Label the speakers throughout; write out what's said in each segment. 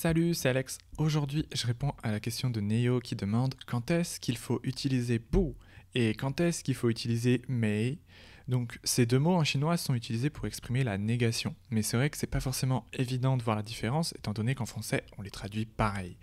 Speaker 1: Salut, c'est Alex. Aujourd'hui, je réponds à la question de Neo qui demande quand est-ce qu'il faut utiliser bu et quand est-ce qu'il faut utiliser mei. Donc, ces deux mots en chinois sont utilisés pour exprimer la négation, mais c'est vrai que c'est pas forcément évident de voir la différence étant donné qu'en français, on les traduit pareil.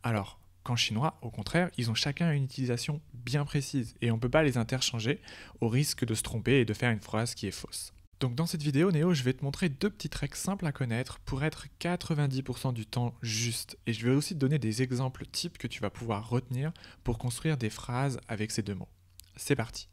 Speaker 1: Alors, qu'en chinois, au contraire, ils ont chacun une utilisation bien précise et on peut pas les interchanger au risque de se tromper et de faire une phrase qui est fausse. Donc dans cette vidéo, Néo, je vais te montrer deux petites règles simples à connaître pour être 90% du temps juste. Et je vais aussi te donner des exemples types que tu vas pouvoir retenir pour construire des phrases avec ces deux mots. C'est parti.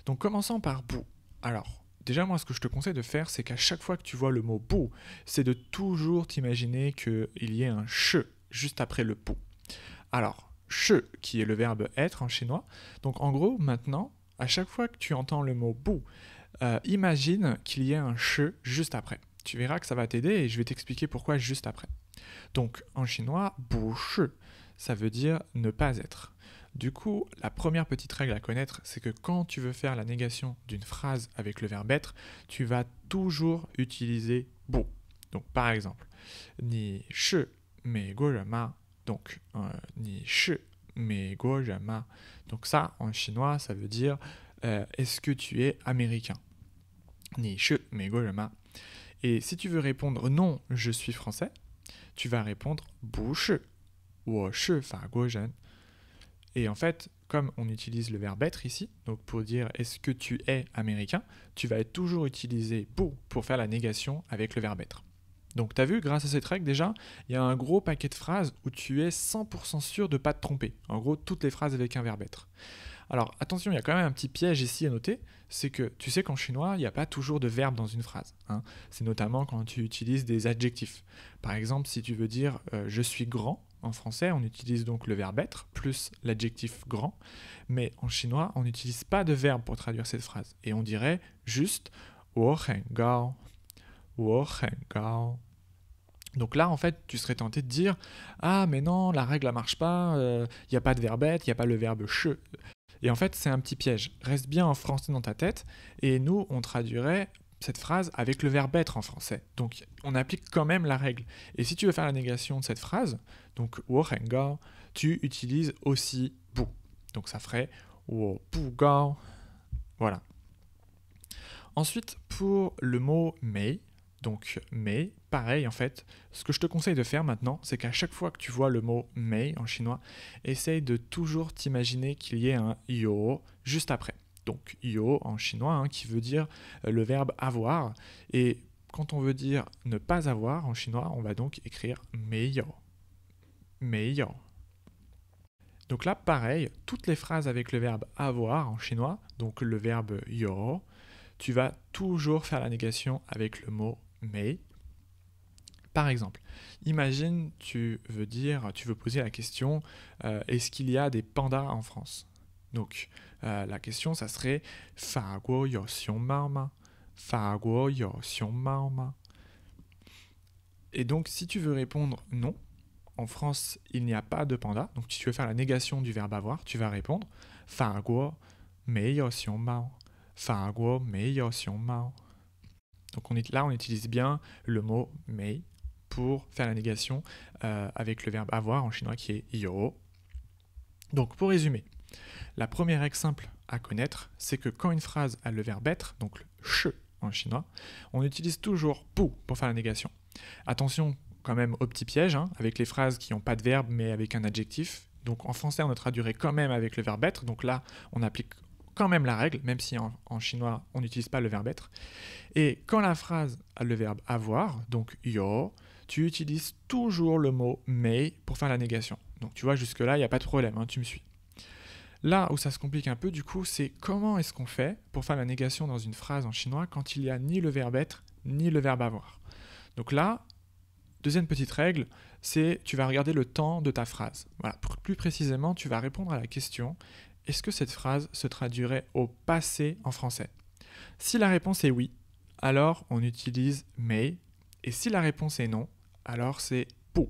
Speaker 1: Donc commençons par bu. Alors, déjà moi ce que je te conseille de faire, c'est qu'à chaque fois que tu vois le mot bu, c'est de toujours t'imaginer qu'il y ait un che juste après le bu. Alors, che, qui est le verbe être en chinois. Donc en gros, maintenant, à chaque fois que tu entends le mot bu, imagine qu'il y ait un che juste après. Tu verras que ça va t'aider et je vais t'expliquer pourquoi juste après. Donc en chinois, bu shi, ça veut dire ne pas être. Du coup, la première petite règle à connaître, c'est que quand tu veux faire la négation d'une phrase avec le verbe être, tu vas toujours utiliser bu. Donc par exemple, ni shi mei guo ren ma. Donc, ni shi mei guo ren ma. Donc ça, en chinois, ça veut dire est-ce que tu es américain? Ni shi mei guo ren ma. Et si tu veux répondre non, je suis français, tu vas répondre bu shi, wo shi fa guo ren. Et en fait, comme on utilise le verbe être ici, donc pour dire est-ce que tu es américain, tu vas toujours utiliser bu pour faire la négation avec le verbe être. Donc tu as vu, grâce à cette règle déjà, il y a un gros paquet de phrases où tu es 100% sûr de ne pas te tromper. En gros, toutes les phrases avec un verbe être. Alors attention, il y a quand même un petit piège ici à noter, c'est que tu sais qu'en chinois, il n'y a pas toujours de verbe dans une phrase. C'est notamment quand tu utilises des adjectifs. Par exemple, si tu veux dire je suis grand, en français, on utilise donc le verbe être plus l'adjectif grand, mais en chinois, on n'utilise pas de verbe pour traduire cette phrase. Et on dirait juste wo hen gao, wo hen gao. Donc là, en fait, tu serais tenté de dire « Ah, mais non, la règle ne marche pas, il n'y a pas de verbe être, il n'y a pas le verbe « che ». Et en fait, c'est un petit piège. Reste bien en français dans ta tête, et nous, on traduirait cette phrase avec le verbe être en français. Donc, on applique quand même la règle. Et si tu veux faire la négation de cette phrase, donc « wo hen gao », tu utilises aussi « bu ». Donc, ça ferait « wo bu gao ». Voilà. Ensuite, pour le mot « mei », donc mei, pareil en fait, ce que je te conseille de faire maintenant, c'est qu'à chaque fois que tu vois le mot mei en chinois, essaye de toujours t'imaginer qu'il y ait un yo juste après. Donc yo en chinois qui veut dire le verbe avoir, et quand on veut dire ne pas avoir en chinois, on va donc écrire meiyo. Meiyo. Donc là pareil, toutes les phrases avec le verbe avoir en chinois, donc le verbe yo, tu vas toujours faire la négation avec le mot mei. Par exemple, imagine tu veux poser la question est-ce qu'il y a des pandas en France? Donc la question ça serait Fa guo you xiong mao ma? Fa guo you xiong mao ma? Et donc si tu veux répondre non, en France il n'y a pas de panda, donc si tu veux faire la négation du verbe avoir, tu vas répondre Fa guo mei you xiong mao. Fa guo mei you xiong mao. Donc on utilise bien le mot mei pour faire la négation avec le verbe avoir en chinois qui est yo. Donc pour résumer, la première règle simple à connaître, c'est que quand une phrase a le verbe être, donc le che en chinois, on utilise toujours bu pour faire la négation. Attention quand même au petit piège, avec les phrases qui n'ont pas de verbe mais avec un adjectif. Donc en français on le traduirait quand même avec le verbe être, donc là on applique quand même la règle, même si en chinois on n'utilise pas le verbe être. Et quand la phrase a le verbe avoir, donc yo, tu utilises toujours le mot mei pour faire la négation. Donc tu vois, jusque-là, il n'y a pas de problème, tu me suis. Là où ça se complique un peu, du coup, c'est comment est-ce qu'on fait pour faire la négation dans une phrase en chinois quand il n'y a ni le verbe être, ni le verbe avoir. Donc là, deuxième petite règle, c'est tu vas regarder le temps de ta phrase. Voilà, plus précisément, tu vas répondre à la question est-ce que cette phrase se traduirait au passé en français? Si la réponse est oui, alors on utilise mei, et si la réponse est non, alors c'est bu.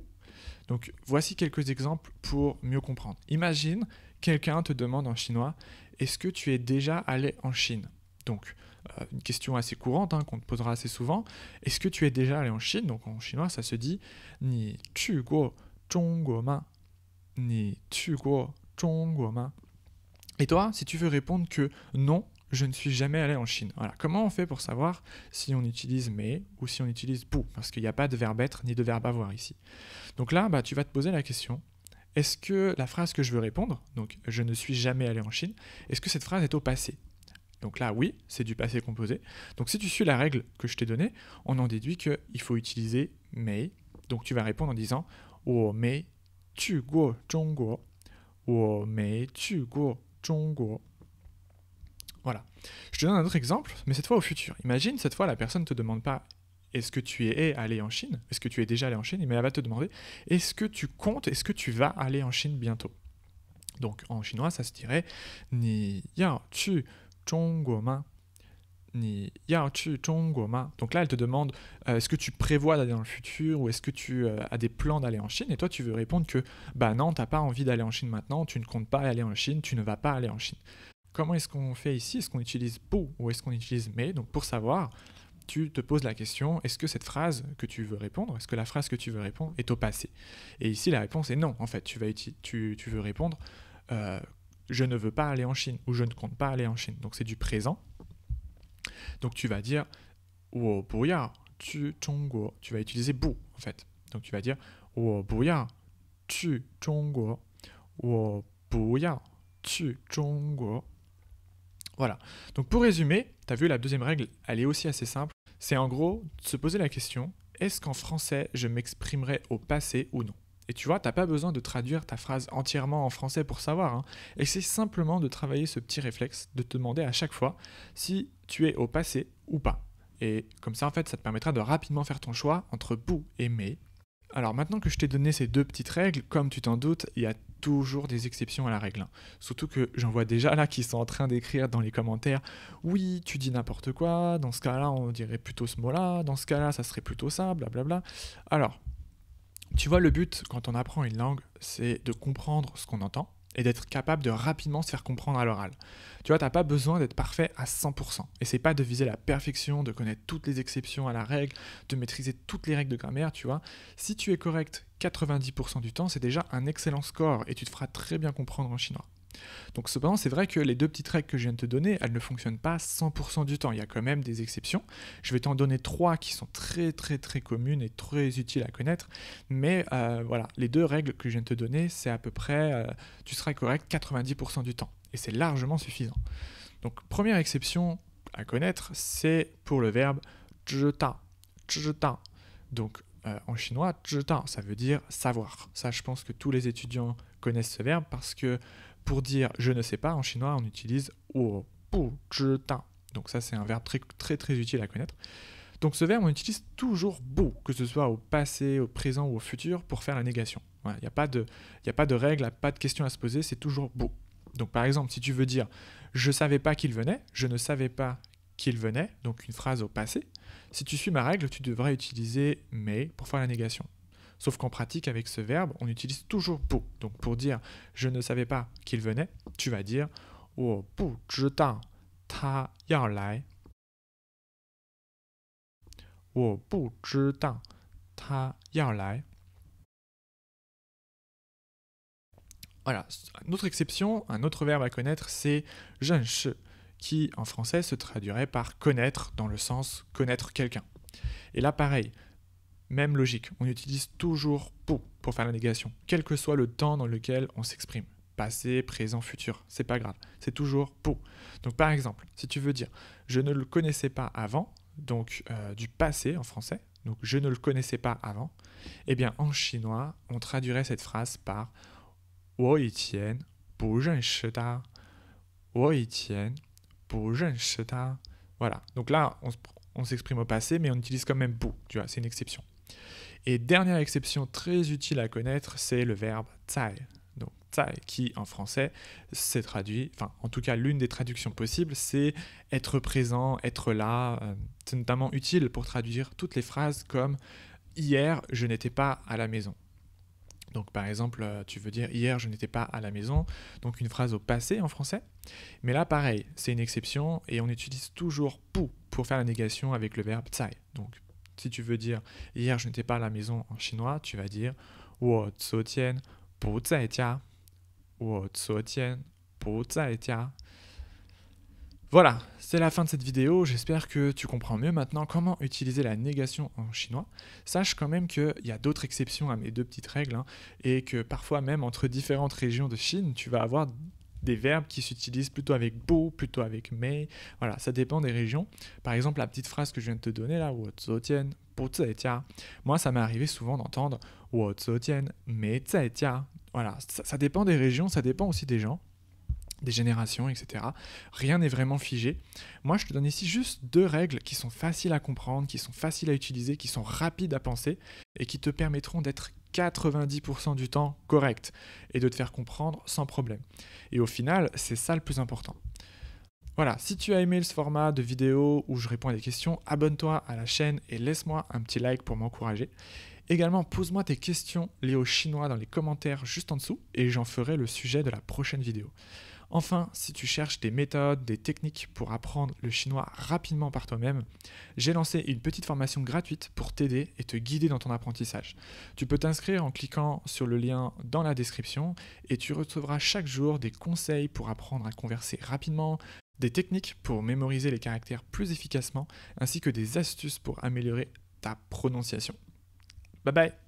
Speaker 1: Donc voici quelques exemples pour mieux comprendre. Imagine, quelqu'un te demande en chinois, est-ce que tu es déjà allé en Chine? Donc, une question assez courante hein, qu'on te posera assez souvent. Est-ce que tu es déjà allé en Chine? Donc en chinois, ça se dit Ni tu guo zhongguo ma? Ni tu guo zhongguo ma? Et toi, si tu veux répondre que non, je ne suis jamais allé en Chine. Voilà. Comment on fait pour savoir si on utilise mais ou si on utilise bu? Parce qu'il n'y a pas de verbe être ni de verbe avoir ici. Donc là, tu vas te poser la question. Est-ce que la phrase que je veux répondre, donc je ne suis jamais allé en Chine, est-ce que cette phrase est au passé? Donc là, oui, c'est du passé composé. Donc si tu suis la règle que je t'ai donnée, on en déduit qu'il faut utiliser mais. Donc tu vas répondre en disant wo mei tu guo zhongguo. Wo mei tu guo zhongguo. Voilà. Je te donne un autre exemple, mais cette fois au futur. Imagine, cette fois, la personne ne te demande pas est-ce que tu es allé en Chine? Est-ce que tu es déjà allé en Chine? Mais elle va te demander est-ce que tu comptes, est-ce que tu vas aller en Chine bientôt? Donc en chinois, ça se dirait Ni yao tu zhongguo ma? Ni yao tu zhongguo ma? Donc là, elle te demande est-ce que tu prévois d'aller dans le futur ou est-ce que tu as des plans d'aller en Chine? Et toi, tu veux répondre que non, tu n'as pas envie d'aller en Chine maintenant, tu ne comptes pas aller en Chine, tu ne vas pas aller en Chine. Comment est-ce qu'on fait ici? Est-ce qu'on utilise bu ou est-ce qu'on utilise mais? Donc pour savoir, tu te poses la question, est-ce que cette phrase que tu veux répondre, est-ce que la phrase que tu veux répondre est au passé? Et ici, la réponse est non. En fait, tu veux répondre, je ne veux pas aller en Chine ou je ne compte pas aller en Chine. Donc c'est du présent. Donc tu vas dire, wo bu yao tu zhongguo. Tu vas utiliser bu en fait. Donc tu vas dire, wo bu yao tu zhongguo. Wo bu yao tu zhongguo. Voilà. Donc pour résumer, tu as vu la deuxième règle, elle est aussi assez simple. C'est en gros de se poser la question, est-ce qu'en français je m'exprimerai au passé ou non? Et tu vois, tu n'as pas besoin de traduire ta phrase entièrement en français pour savoir. Hein. Essaie simplement de travailler ce petit réflexe, de te demander à chaque fois si tu es au passé ou pas. Et comme ça, en fait, ça te permettra de rapidement faire ton choix entre bu et mais. Alors maintenant que je t'ai donné ces deux petites règles, comme tu t'en doutes, il y a toujours des exceptions à la règle. Surtout que j'en vois déjà là qui sont en train d'écrire dans les commentaires « Oui, tu dis n'importe quoi, dans ce cas-là on dirait plutôt ce mot-là, dans ce cas-là ça serait plutôt ça, blablabla. » Alors, tu vois, le but quand on apprend une langue, c'est de comprendre ce qu'on entend et d'être capable de rapidement se faire comprendre à l'oral. Tu vois, t'as pas besoin d'être parfait à 100%. Essaye pas de viser la perfection, de connaître toutes les exceptions à la règle, de maîtriser toutes les règles de grammaire, tu vois. Si tu es correct 90% du temps, c'est déjà un excellent score et tu te feras très bien comprendre en chinois. Donc cependant, c'est vrai que les deux petites règles que je viens de te donner, elles ne fonctionnent pas 100% du temps. Il y a quand même des exceptions. Je vais t'en donner 3 qui sont très très très communes et très utiles à connaître. Mais voilà, les deux règles que je viens de te donner, c'est à peu près, tu seras correct 90% du temps. Et c'est largement suffisant. Donc première exception à connaître, c'est pour le verbe 知道, 知道. Donc en chinois, 知道, ça veut dire savoir. Ça, je pense que tous les étudiants connaissent ce verbe parce que pour dire je ne sais pas, en chinois, on utilise 我不知道. Donc ça, c'est un verbe très, très, très utile à connaître. Donc ce verbe, on utilise toujours bu, que ce soit au passé, au présent ou au futur, pour faire la négation. Il n'y a pas de règle, pas de question à se poser, c'est toujours bu. Donc par exemple, si tu veux dire je ne savais pas qu'il venait, je ne savais pas qu'il venait, donc une phrase au passé, si tu suis ma règle, tu devrais utiliser mais pour faire la négation. Sauf qu'en pratique, avec ce verbe, on utilise toujours bu. Donc pour dire je ne savais pas qu'il venait, tu vas dire 我不知道他要来。我不知道他要来。Voilà, une autre exception, un autre verbe à connaître, c'est 认识, qui en français se traduirait par connaître dans le sens connaître quelqu'un. Et là, pareil, même logique, on utilise toujours pour faire la négation, quel que soit le temps dans lequel on s'exprime. Passé, présent, futur, c'est pas grave, c'est toujours bu. Donc par exemple, si tu veux dire je ne le connaissais pas avant, donc du passé en français, donc je ne le connaissais pas avant, eh bien en chinois, on traduirait cette phrase par 我以前不认识他，我以前不认识他. Voilà, donc là on s'exprime au passé, mais on utilise quand même bu, tu vois, c'est une exception. Et dernière exception très utile à connaître, c'est le verbe 在. Donc 在 qui en français s'est traduit, enfin en tout cas l'une des traductions possibles, c'est être présent, être là. C'est notamment utile pour traduire toutes les phrases comme hier je n'étais pas à la maison. Donc par exemple, tu veux dire hier je n'étais pas à la maison, donc une phrase au passé en français. Mais là pareil, c'est une exception et on utilise toujours pour faire la négation avec le verbe 在. Donc si tu veux dire hier je n'étais pas à la maison en chinois, tu vas dire 我昨天不在家.我昨天不在家. Voilà, c'est la fin de cette vidéo, j'espère que tu comprends mieux maintenant comment utiliser la négation en chinois. Sache quand même qu'il y a d'autres exceptions à mes deux petites règles, hein, et que parfois même entre différentes régions de Chine, tu vas avoir des verbes qui s'utilisent plutôt avec bu, plutôt avec mei. Voilà, ça dépend des régions. Par exemple, la petite phrase que je viens de te donner là, 我昨天不在家. Moi, ça m'est arrivé souvent d'entendre 我昨天没在家. Voilà, ça dépend des régions, ça dépend aussi des gens, des générations, etc. Rien n'est vraiment figé. Moi, je te donne ici juste deux règles qui sont faciles à comprendre, qui sont faciles à utiliser, qui sont rapides à penser et qui te permettront d'être 90% du temps correct et de te faire comprendre sans problème. Et au final, c'est ça le plus important. Voilà, si tu as aimé ce format de vidéo où je réponds à des questions, abonne-toi à la chaîne et laisse-moi un petit like pour m'encourager. Également, pose-moi tes questions liées au chinois dans les commentaires juste en dessous et j'en ferai le sujet de la prochaine vidéo. Enfin, si tu cherches des méthodes, des techniques pour apprendre le chinois rapidement par toi-même, j'ai lancé une petite formation gratuite pour t'aider et te guider dans ton apprentissage. Tu peux t'inscrire en cliquant sur le lien dans la description et tu recevras chaque jour des conseils pour apprendre à converser rapidement, des techniques pour mémoriser les caractères plus efficacement, ainsi que des astuces pour améliorer ta prononciation. Bye bye!